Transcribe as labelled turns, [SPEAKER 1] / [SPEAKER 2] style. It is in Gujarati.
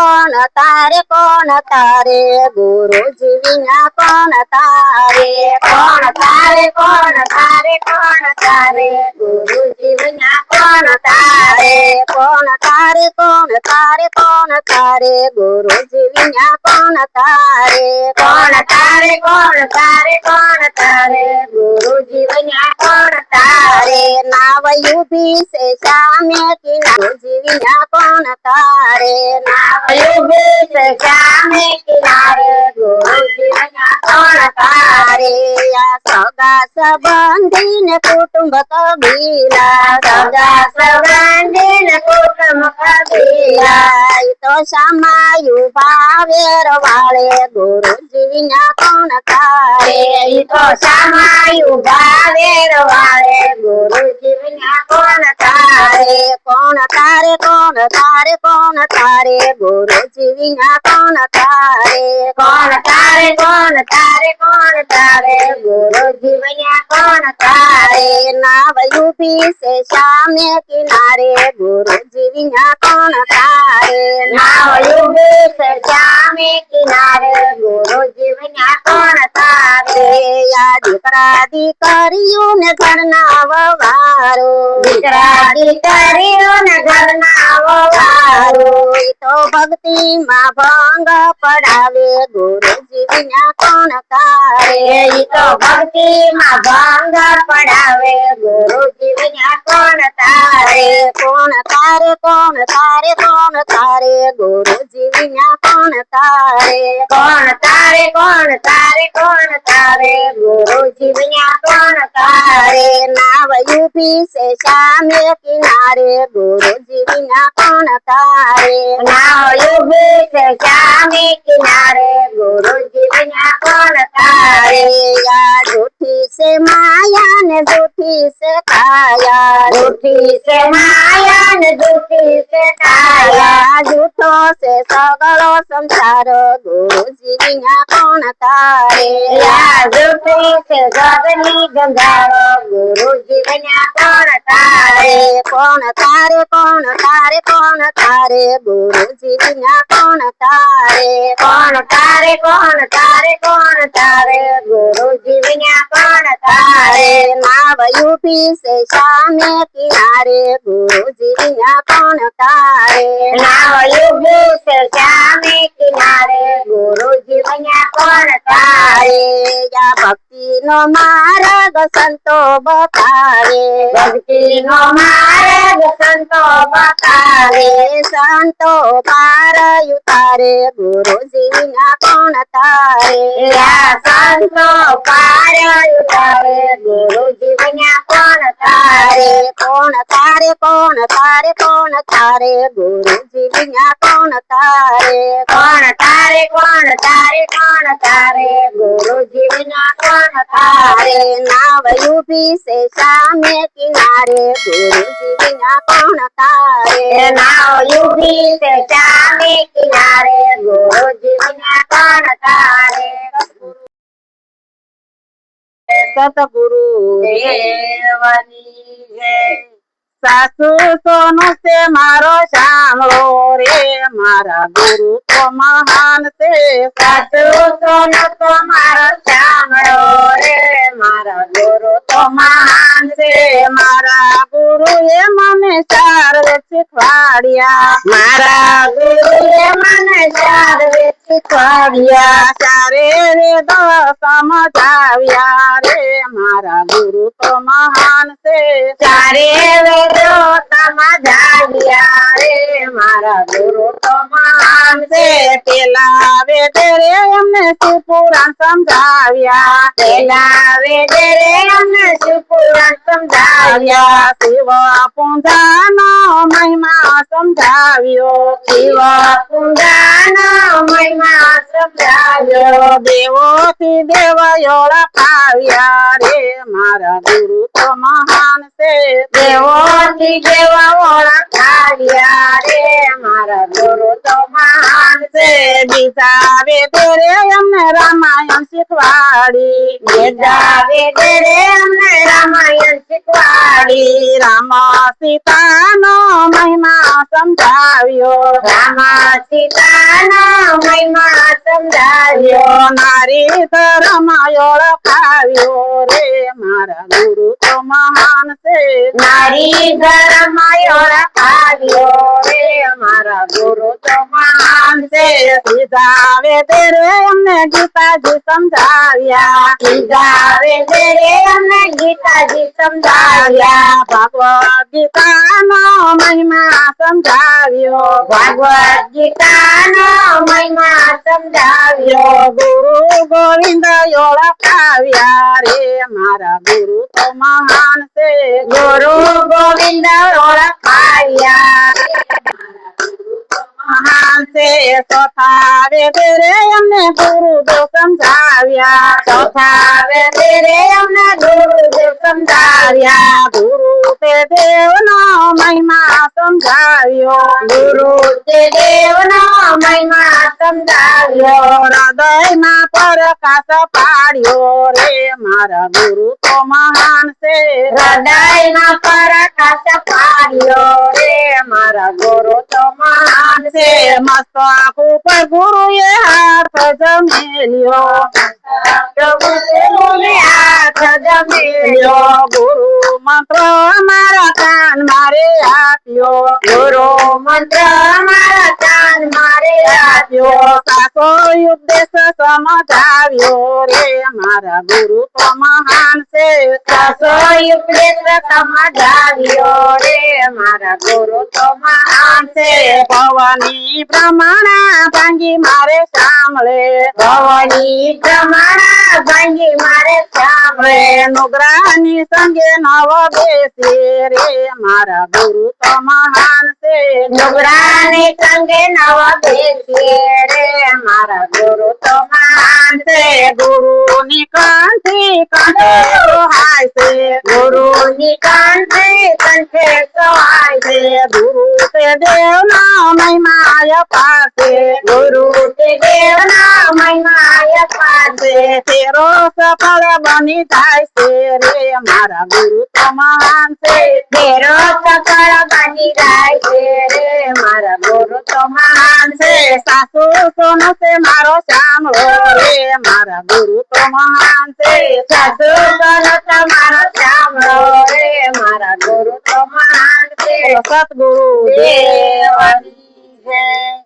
[SPEAKER 1] કોણ તારે ગુરુજી વિના કોણ તારે ગુરુજી વિના કોણ તારે ગુરુજી વિના કોણ તારે ગુરુજી વિના કોણ તારે નાવ યુભી સે શ્યામે કિનારે વિના કોણ તારે ગુરુજી વિના કોણ તારે આ સગા સંબંધી ને કુટુંબ કબીલા ઈ તો શામાયું ભાવેર વાળે ગુરુજી વિના કોણ તારે ગુરુજી વિના કોણ તારે ગુરુજી વિના કોણ તારે ગુરુજી વિના કોણ તારે નાવ યુભી સે શ્યામે કિનારે ગુરુજી વિના કોણ તારે ગુરુજી વિના કોણ તારે યા દીકરા દીકરીઓ ને ઘરના વવારો ઈ તો ભક્તિ માં ભંગ પડાવે ગુરુજી વિના કોણ તારે ગુરુજી વિના કોણ તારે ગુરુજી વિના કોણ તારે ગુરુજી વિના કોણ તારે નાવ યુભી સે શ્યામે કિનારે ગુરુજી વિના કોણ તારે યા જૂઠી સે માયા ને જૂઠી સે કાયા જૂઠો સે સગળો સંસાર ગુરુજી વિના કોણ તારે ગુરુજી વિના કોણ તારે ગુરુજી વિના કોણ ગુરુજી વિના કોણ તારે નાવ યુભી સે શ્યામે કિનારે ગુરુજી વિના કોણ તારે યા ભક્તિ નો માર્ગ સંતો બતાવે સંતો પાર ઉતારે ગુરુજી વિના કોણ તારે ગુરુજી વિના કોણ તારે ગુરુજી વિના કોણ તારે ગુરુજી વિના કોણ તારે નાવ યુભી સે શ્યામે કિનારે ગુરુજી વિના કોણ તારે સતગુરુ દેવની જય સાસુ સોનું છે મારો સાંભળો રે મારા ગુરુ તો મહાન છે મારા ગુરુ તો મહાન છે મારા ગુરુ એ મને ચાર શીખવાડ્યા ચારે વેદ સમજાવ્યા રે મારા ગુરુ તો મહાન છે મારા ગુરુ તો મહાન છે પેલા વેદ રે અમને શિવપુરાણ સમજાવ્યા શિવ પૂંજાનો મહિમા સમજાવ્યો દેવોથી દેવ ઓળખાવ્યા રે મારા ગુરુ તો મહાન છે મારા ગુરુ તો મહાન છે છે બીજા વેદે રે અમને રામાયણ શીખવાડી બીજા વેદે રે અમને રામાયણ શીખવાડી રામ સીતાનો મહિમા સમજાવ્યો રામ સીતાનો મહિમા સમજાવ્યો નારી ધર્મ ઓળખાવ્યો રે મારા ગુરુ તો મહાન છે નારી ધર્મ ઓળખાવ્યો રે મારા ગુરુ તો મહાન છે સીધા વેદે રે અમને ગીતાજી સમજાવ્યા સીધા વેદે રે અમને ગીતાજી સમજાવ્યા ભગવદ ગીતાનો મહિમા સમજાવ્યો ભગવદ ગીતાનો મહિમા સમજાવ્યો ગુરુ ગોવિંદ ઓળખાવ્યા રે મારા ગુરુ તો મહાન છે ગુરુ ગોવિંદ ઓળખાવ્યા મહાન છે ચોથા વેદે રે અમને ગુરુદેવ સમજાવ્યા ચોથા વેદે રે અમને ગુરુદેવ સમજાવ્યા ગુરુ તે દેવનો મહિમા સમજાવ્યો ગુરુ તે દેવનો મહિમા સમજાવ્યો હૃદયમાં પ્રકાશ પાડ્યો રે મારા ગુરુ તો મહાન છે હૃદયમાં પ્રકાશ પાડ્યો રે મારા ગુરુ તો મહાન છે મસ્તક ઉપર ગુરુએ હાથ જમેલ્યો ગુરુએ હાથ જમેલ્યો ગુરુ મંત્ર મારા કાન મારે આપ્યો ગુરુ મંત્ર મારા કાન મારે આપ્યો સાચો ઉપદેશ સમજાવ્યો રે મારા ગુરુ તો મહાન છે સાચો ઉપદેશ સમજાવ્યો રે મારા ગુરુ તો મહાન છે ભવાની બ્રહ્મણા ભાંગી મારે સાંભળે ભવાની બ્રહ્મણા ભાંગી મારે સાંભળે નુગરાની સંગે નવ બેસી રે મારા ગુરુ તો મહાન છે નુગરાની સંગે નવ બેસી રે મારા ગુરુ તો મહાન છે ગુરુની કંઠી કંઠે સોહાય છે ગુરુની કંઠી કંઠે સોહાય છે ગુરુ તે દેવના મહિમાય પાસે ગુરુ તે દેવના મહિમાય પાસે તેરો સફળ બની જાય છે રે મારા ગુરુ તો મહાન છે તેરો સફળ બની જાય છે રે મારા ગુરુ તો મહાન છે સાસુ સોનો છે મારો સાંભળો રે મારા ગુરુ તો મહાન છે સાસુ સોનો છે મારો સાંભળો રે મારા ગુરુ તો મહાન છે સતગુરુ દેવની જય